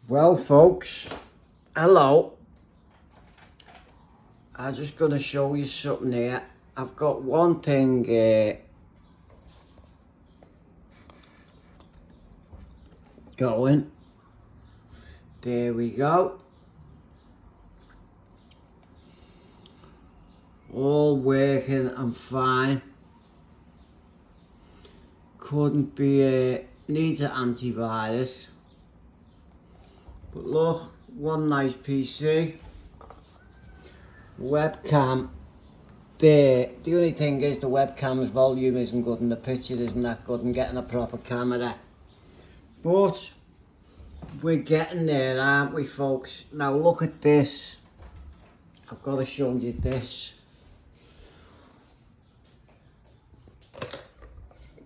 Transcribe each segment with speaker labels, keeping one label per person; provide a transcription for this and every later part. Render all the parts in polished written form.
Speaker 1: Well folks, hello. I'm just going to show you something here. I've got one thing going. There we go. All working and fine. Couldn't be, needs an antivirus. But look, one nice PC. Webcam there. The only thing is the webcam's volume isn't good and the picture isn't that good and getting a proper camera. But we're getting there, aren't we folks? Now look at this. I've got to show you this.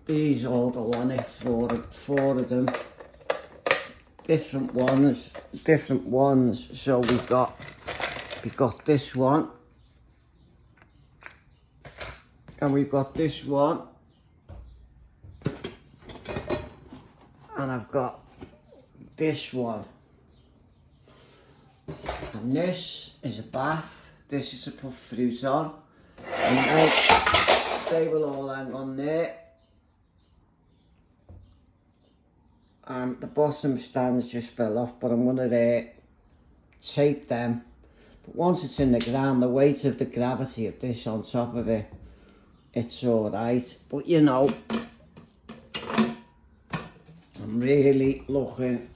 Speaker 1: These all go on it, four of them. Different ones. So we've got this one. And we've got this one. And I've got this one. And this is a bath. This is to put fruit on. And they will all hang on there. And the bottom stands just fell off, but I'm going to tape them. But once it's in the ground, the weight of the gravity of this on top of it, it's alright. But you know, I'm really looking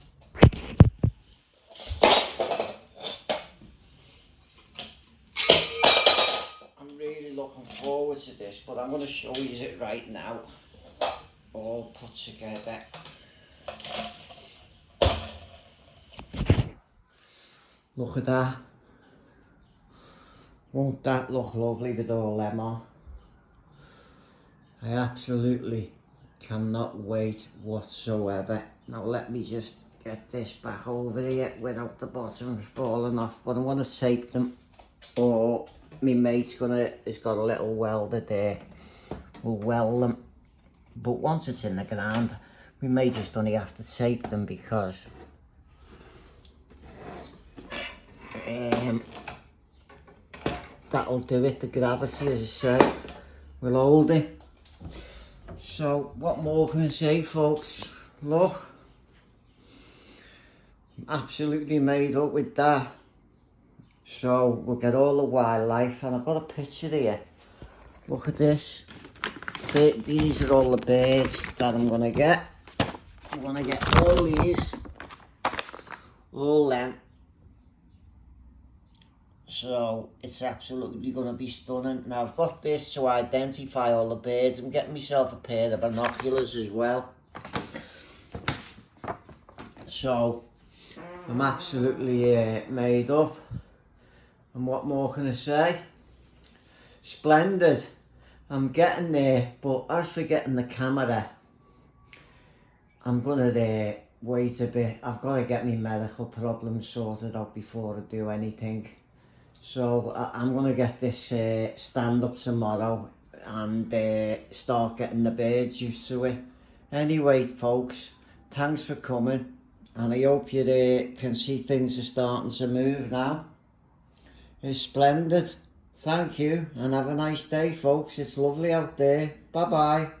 Speaker 1: forward to this, but I'm going to show you it right now, all put together. Look at that. Won't that look lovely with all them on? I absolutely cannot wait whatsoever. Now let me just get this back over here without the bottom falling off. But I'm going to tape them, or my mate's has got a little welder there. We'll weld them. But once it's in the ground, we may just only have to tape them because that'll do it. The gravity, as I say, will hold it. So what more can I say, folks? Look, I'm absolutely made up with that. So we'll get all the wildlife, and I've got a picture here. Look at this. These are all the birds that I'm gonna get. I'm gonna get all these, all them. So it's absolutely going to be stunning. Now I've got this to identify all the birds. I'm getting myself a pair of binoculars as well. So I'm absolutely made up. And what more can I say? Splendid. I'm getting there, but as for getting the camera, I'm going to wait a bit. I've got to get my medical problems sorted out before I do anything. So I'm going to get this stand up tomorrow and start getting the birds used to it. Anyway, folks, thanks for coming, and I hope you can see things are starting to move now. It's splendid. Thank you, and have a nice day, folks. It's lovely out there. Bye-bye.